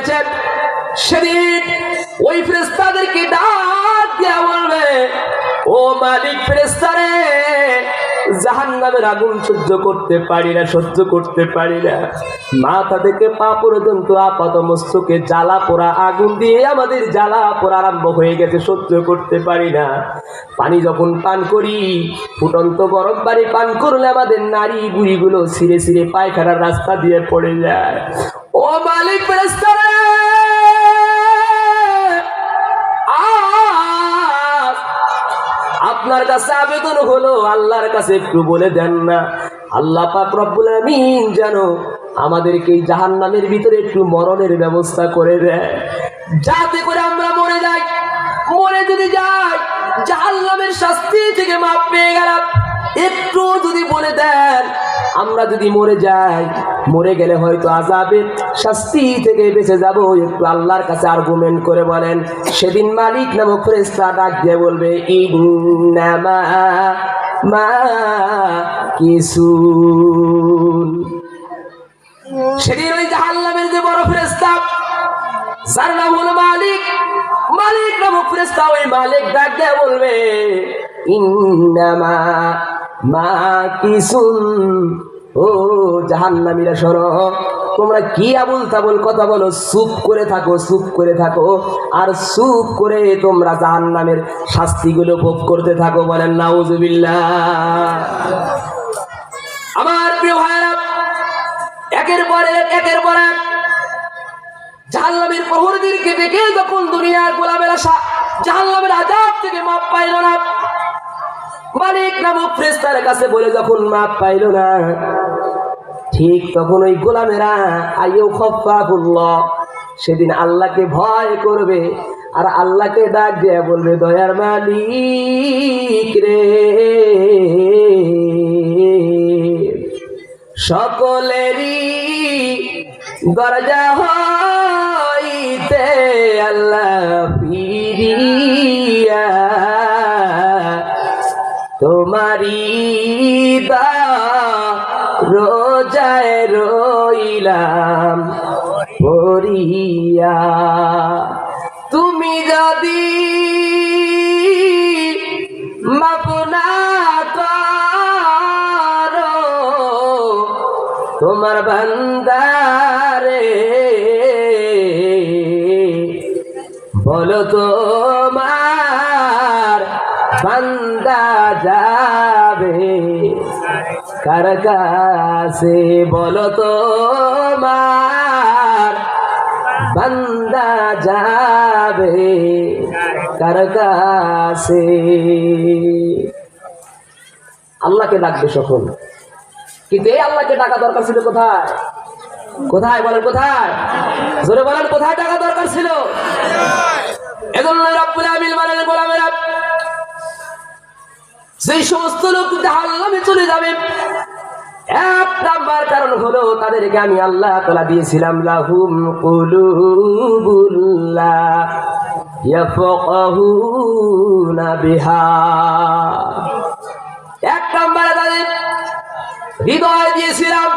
রয়েছে, সেদিন ওই ফেরেশতাদেরকে ডাক দিয়া বলবে, ও মালিক ফেরেশতারে, জাহান্নামের আগুন সহ্য করতে পারি না, সহ্য করতে পারি না। মাথা থেকে পা পর্যন্ত আপাত মস্তকে জ্বালা পোড়া আগুন দিয়ে আমাদের জ্বালা পোড়া আরম্ভ হয়ে গেছে, সহ্য করতে পারি না। পানি যখন পান করি, ফুটন্ত গরম পানি পান করলে আমাদের নারী বুড়িগুলো ছিঁড়ে ছিঁড়ে পায়খানার রাস্তা দিয়ে পড়ে যায়। ও মালিক ফেরেশতারে, আপনার কাছে আবেদন হলো, আল্লাহর কাছে একটু বলে দেন না, আল্লাহ পাক রব্বুল আমিন যেন আমাদেরকে এই জাহান্নামের ভিতরে একটু মরণের ব্যবস্থা করে দেয়, যাতে করে আমরা মরে যাই। মরে যদি যাই, জাহান্নামের শাস্তি থেকে মাপ পেয়ে গেলাম। একটু যদি বলে দেন, আমরা যদি মরে যাই, মরে গেলে হয়তো আযাবের শাস্তি থেকে বেঁচে যাব, একটু আল্লাহর কাছে আর্গুমেন্ট করে বলেন। সেদিন মালিক নামক ফেরেশতা ডাক দিয়ে বলবে, ইন্নামা মাকিসুন। সেদিন ওই জাহান্নামের যে বড় ফেরেশতা, যার নাম হলো মালিক, মালিক নামক ফেরেশতা, ওই মালিক ডাক দিয়ে বলবে, ইন্নামা মাকিসুন। ও জাহান্নামীরা শোনো, তোমরা কি আবুল তাবুল কথা বলো, চুপ করে থাকো, চুপ করে থাকো, আর চুপ করে তোমরা জাহান্নামের শাস্তিগুলো ভোগ করতে থাকো। বলেন নাউজুবিল্লাহ। আমার প্রিয় ভাইরা, একের পর এক জাহান্নামের প্রহরীদেরকে দেখে যখন দুনিয়ার গোলামের আশা জাহান্নামের আযাব থেকে মাপ পাইল না, মালিক নামক ফেরেশতার কাছে বলে যখন মাপ পাইল না, ঠিক তখন ওই গোলামেরা আইয়ু খাফাফুল্লাহ, সেদিন আল্লাহকে ভয় করবে আর আল্লাহকে ডাক দিয়ে বলবে, দয়ার মালিক রে, সকলেরই দরজা হইতে আল্লাহ ফিরিয়া তোমারি রোজায় রইলাম পড়িয়া। তুমি যদি মাফ না করো তোমার বান্দারে, বলো তোমার বান্দা যাবে কার কাছে, বলো তোমার বান্দা যাবে কার কাছে। আল্লাহকে ডাকবে সকল, কিন্তু এই আল্লাহকে ডাকা দরকার ছিল কোথায়? কোথায় বলেন, কোথায়? জোরে বলেন, কোথায় ডাকা দরকার ছিল? এজন্য রব্বুল আমিন বলেন, গোলামেরা, সেই সমস্ত লোক জাহান্নামে চলে যাবে, এক নাম্বার কারণ হলো তাদেরকে আমি আল্লাহ তাআলা দিয়েছিলাম লাহুম কুলুবুল লা ইয়াফকাহুনা বিহা। এক নাম্বারে তাদের হৃদয় দিয়েছিলাম,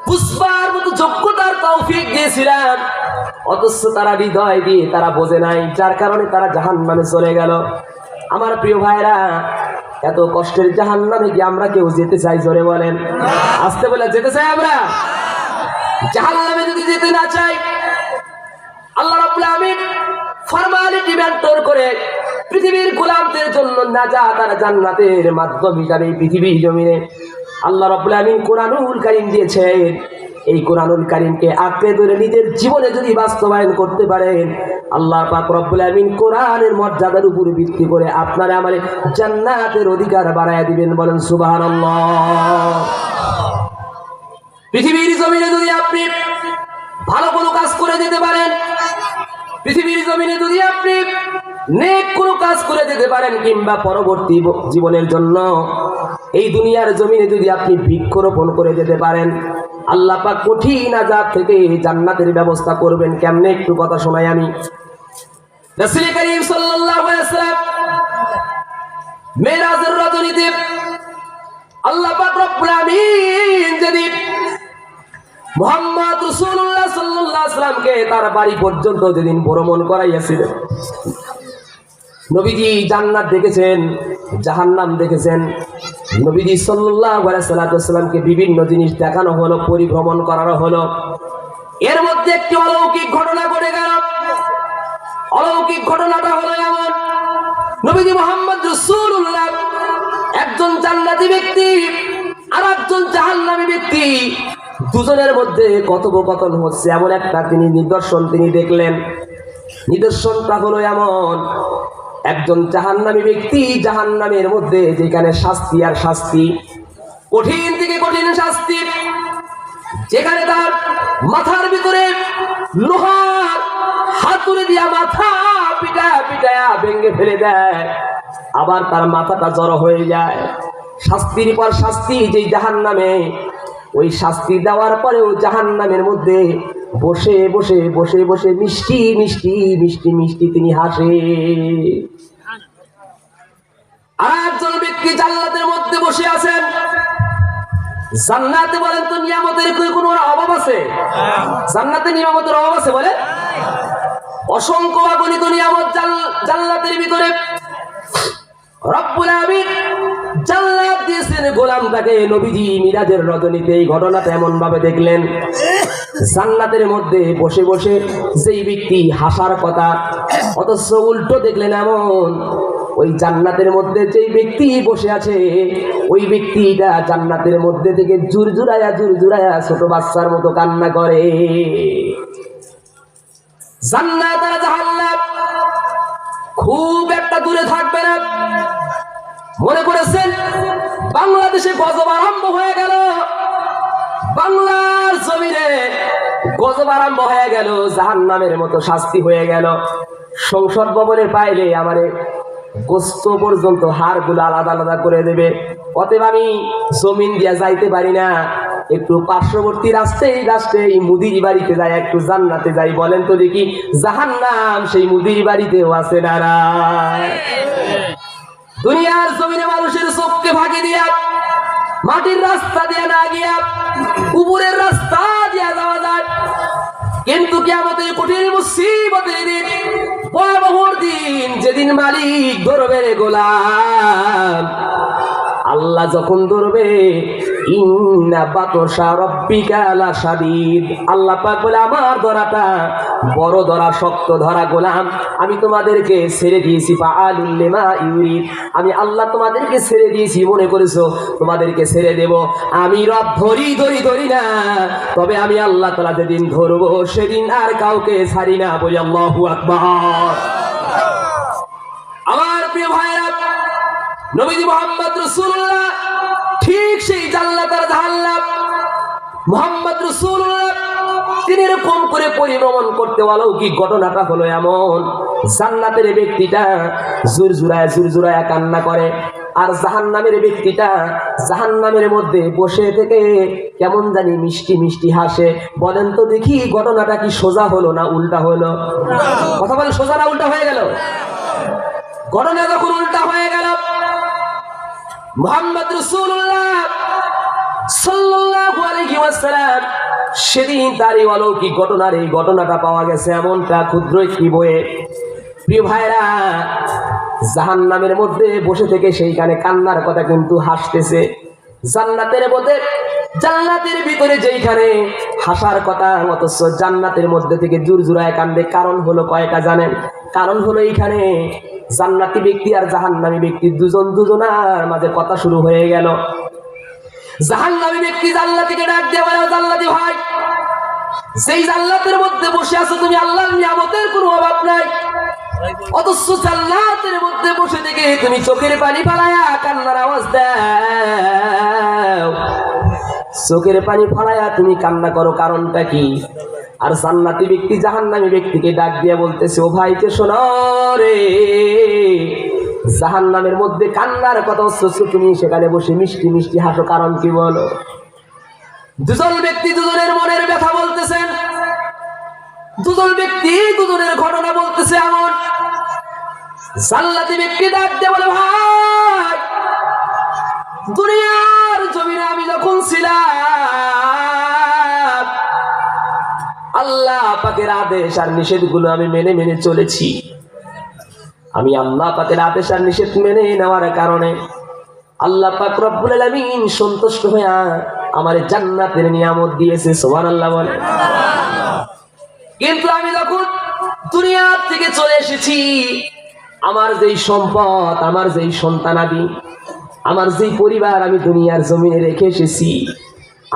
বুঝবার মতো যোগ্যতার তৌফিক দিয়েছিলাম, অথচ তারা হৃদয় দিয়ে তারা বোঝে নাই, যার কারণে তারা জাহান্নামে চলে গেল। আমার প্রিয় ভাইরা, এত কষ্টের জাহান্নামে কি আমরা কেউ যেতে চাই? জোরে বলেন, আসতে বলে যেতে চাই আমরা? জাহান্নামে যদি যেতে না চাই, আল্লাহ রাব্বুল আমিন ফরমালিটি মেন্টর করে পৃথিবীর গোলামদের জন্য নাজাত আর জান্নাতের মাধ্যম হিসাবে পৃথিবীর জমিনে আল্লাহ রাব্বুল আমিন কোরআনুল কারীম দিয়েছেন। এই কোরআনুল কারীমকে আঁকড়ে ধরে নিজের জীবনে যদি বাস্তবায়ন করতে পারেন, আল্লাহ পাক রব্বুল আমিন কোরআনের মর্যাদার উপর ভিত্তি করে আপনারা আমাদের জান্নাতের অধিকার বাড়ায় দিবেন। বলেন সুবহানাল্লাহ। পৃথিবীর জমিনে যদি আপনি ভালো কোনো কাজ করে যেতে পারেন, পৃথিবীর জমিনে যদি আপনি নেক কোনো কাজ করে যেতে পারেন, কিংবা পরবর্তী জীবনের জন্য এই দুনিয়ার জমিনে যদি আপনি বৃক্ষরোপণ করে যেতে পারেন, আল্লাহ পাক কঠিন আযাব থেকে জান্নাতের ব্যবস্থা করবেন। কেমনে একটু কথা শোনাই আমি। রাসূল করিম সাল্লাল্লাহু আলাইহি ওয়াসাল্লাম মেরাজের রজনীতে আল্লাহ পাক রব্বুল আমিন যেদিন মুহাম্মদ রাসূলুল্লাহ সাল্লাল্লাহু আলাইহি সাল্লামকে তার বাড়ি পর্যন্ত যেদিন ভ্রমণ করাইয়াছিলেন, নবীজি জান্নাত দেখেছেন, জাহান্নাম দেখেছেন। নবীজি সাল্লাল্লাহু আলাইহি সাল্লামকে বিভিন্ন জিনিস দেখানো হলো, পরিভ্রমণ করানো হলো। এর মধ্যে একটি অলৌকিক ঘটনা ঘটে গেল। অলৌকিক ঘটনাটা হলো এমন, নবীজি মুহাম্মদ রাসূলুল্লাহ একজন জান্নাতি ব্যক্তি আর একজন জাহান্নামী ব্যক্তি, দুজনের মধ্যে কথোপকথন হচ্ছে এমন একটা তিনি নিদর্শন তিনি দেখলেন। নিদর্শনটা হলো এমন, একজন জাহান্নামী ব্যক্তি জাহান্নামের মধ্যে যেখানে শাস্তি আর শাস্তি, কঠিন থেকে কঠিন শাস্তি, যেখানে তার মাথার ভিতরে লোহার হাতুড়ি দিয়া মাথা পিটায়া ভেঙে ফেলে দেয়, আবার তার মাথাটা জড়ো হয়ে যায়। শাস্তির পর শাস্তি, যেই জাহান্নামে, ওই শাস্তি দেওয়ার পরেও জাহান্নামের মধ্যে বসে বসে বসে বসে মিষ্টি মিষ্টি মিষ্টি মিষ্টি তিনি হাসে। আর একজন ব্যক্তি জান্নাতের মধ্যে বসে আছেন। জান্নাতে বলেন তো নিয়ামতের কোনো অভাব আছে? জান্নাতে নিয়ামতের অভাব আছে বলে? অসংখ্য অগণিত নিয়ামত জান্নাতের ভিতরে। রব্বুল আলামিন জান্নাত দিয়েছেন গোলামটাকে। নবীজি মিরাজের রজনীতে এই ঘটনাটা এমন ভাবে দেখলেন, জান্নাতের মধ্যে বসে বসে যেই ব্যক্তি হাসার কথা, অথচ উল্টো দেখলেন এমন, ওই জান্নাতের মধ্যে যেই ব্যক্তি বসে আছে, ওই ব্যক্তিটা জান্নাতের মধ্যে থেকে জুরজুরায়া ছোট বাচ্চার মতো কান্না করে। জান্নাত আর জাহান্নাম খুব একটা দূরে থাকবে না। মনে করেছেন বাংলাদেশে গজব আরম্ভ হয়ে গেল, বাংলার জমিনে গজব আরম্ভ হয়ে গেল, জাহান্নামের মতো শাস্তি হয়ে গেল। সংসদ ভবনে পাইলে আমারে গোস্ত পর্যন্ত হাড়গুলো আলাদা আলাদা করে দেবে। অতএব আমি জমিন দিয়া যাইতে পারি না, একটু পার্শ্ববর্তী রাস্তায় মুদির বাড়িতে যাই, একটু জান্নাতে যাই। বলেন তো দেখি, জাহান্নাম সেই মুদির বাড়িতেও আছে না? দুনিয়ার জমিনে মানুষের চোখকে ফাঁকি দিয়া, মাটির রাস্তা দিয়ে না গিয়া উপরের রাস্তা দিয়া যাওয়া যায়। কিন্তু কিয়ামতের কঠিন মুসিবতের দিন, ভয়াবহ দিন, যেদিন মালিক ধরবে গোলাম, আল্লাহ যখন ধরবে, ইন্না বাতশা রাব্বিকা লাশাদীদ, আল্লাহ পাক বলে আমার ধরাটা বড় ধরা, শক্ত ধরা। গোলাম, আমি তোমাদেরকে ছেড়ে দিয়েছি, ফাআলুল লিমা ইউরিদ, আমি আল্লাহ তোমাদেরকে ছেড়ে দিয়েছি। মনে করেছো তোমাদেরকে ছেড়ে দেব? আমি রব ধরি না, তবে আমি আল্লাহ তাআলা যেদিন ধরবো সেদিন আর কাউকে ছাড়ি না। বলি আল্লাহু আকবার। আমার প্রিয় ভাইরা, নবীজি মুহাম্মদ রাসূলুল্লাহ ঠিক সেই জান্নাত আর জাহান্নাম, মুহাম্মদ রাসূলুল্লাহ তিনি এরকম করে পরিভ্রমণ করতে অলৌকিক ঘটনাটা হলো এমন, জান্নাতের ব্যক্তিটা জুরজুরায় কান্না করে, আর জাহান্নামের ব্যক্তিটা জাহান্নামের মধ্যে বসে থেকে কেমন জানি মিষ্টি মিষ্টি হাসে। বলেন তো দেখি, ঘটনাটা কি সোজা হলো না উল্টা হলো? কথা বলে, সোজা না উল্টা হয়ে গেল? ঘটনা যখন উল্টা হয়ে গেল, মুহাম্মদ রাসূলুল্লাহ সাল্লাল্লাহু আলাইহি ওয়াসাল্লাম সেদিন তার এই অলৌকিক ঘটনার এই ঘটনাটা পাওয়া গেছে এমনটা ক্ষুদ্র একটি বইয়ে। প্রিয় ভাইরা, জাহান্নামের মধ্যে বসে থেকে সেইখানে কান্নার কথা কিন্তু হাসতেছে। জান্নাতের মধ্যে, জান্নাতের ভিতরে যেইখানে হাসার কথা, অথচ জান্নাতের মধ্যে থেকে জুরজুরায় কান্দে। কারণ হলো কয়টা জানেন? কারণ হলো এইখানে জান্নাতি ব্যক্তি আর জাহান্নামী ব্যক্তি দুজনার মাঝে কথা শুরু হয়ে গেল। জাহান্নামী ব্যক্তি জান্নাতীকে ডাক দিয়ে বলে, জান্নাতি ভাই, সেই জান্নাতের মধ্যে বসে আছো তুমি, আল্লাহর নিয়ামতের কোনো অভাব নাই, অথচ জান্নাতের মধ্যে বসে থেকে তুমি চোখের পানি ফালায়া কান্নার আওয়াজ দাও। চোখের পানি ফালায়া তুমি কান্না করো, কারণটা কি? আর জান্নাতি ব্যক্তি জাহান্নামী ব্যক্তিকে ডাক দিয়ে বলতেছে, ও ভাইকে শোনো রে, জাহান্নামের মধ্যে কান্নার কথা হচ্ছে, তুমি সেখানে বসে মিষ্টি মিষ্টি হাসো, কারণ কি বলো? দুজন ব্যক্তি দুজনের মনের ব্যথা বলতেছেন, দুজন ব্যক্তি দুজনের ঘটনা বলতেছে এমন। জান্নাতি ব্যক্তি ডাক দিয়ে বলে, ভাই, দুনিয়ার জমিনে আমি যখন ছিলাম আল্লাহ পাকের আদেশ আর নিষেধগুলো আমি মেনে মেনে চলেছি। আমি আল্লাহ পাকের আদেশ আর নিষেধ মেনে নেওয়ার কারণে আল্লাহ পাক রব্বুল আলামিন সন্তুষ্ট হয়ে আমার জান্নাতের নিয়ামত দিয়েছে। সুবহানাল্লাহ বলে। কিন্তু আমি যখন দুনিয়া থেকে চলে এসেছি, আমার যেই সম্পদ, আমার যেই সন্তানাদি, আমার যেই পরিবার আমি দুনিয়ার জমিনে রেখে এসেছি,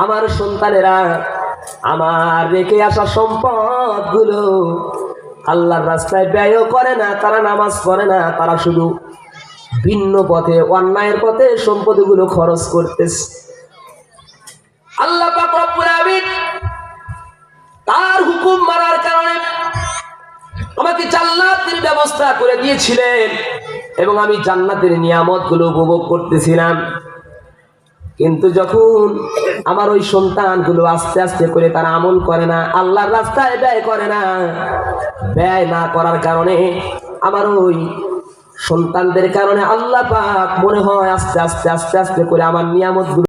আমার সন্তানেরা আমার রেখে আসা সম্পদ গুলো আল্লাহর রাস্তায় ব্যয়ও করে না, তারা নামাজ পড়ে না, তারা শুধু ভিন্ন পথে, অন্যায়ের পথে সম্পদগুলো খরচ করতেছে। আল্লাহ পাক রব্বুল আলামিন তার হুকুম মানার কারণে আমাকে জান্নাতের ব্যবস্থা করে দিয়েছিলেন এবং আমি জান্নাতের নিয়ামতগুলো উপভোগ করতেছিলাম। কিন্তু যখন আমার ওই সন্তানগুলো আস্তে আস্তে করে তারা আমল করে না, আল্লাহর রাস্তায় ব্যয় করে না, ব্যয় না করার কারণে আমার ওই সন্তানদের কারণে আল্লাহ পাক মনে হয় আস্তে আস্তে করে আমার নিয়ামতগুলো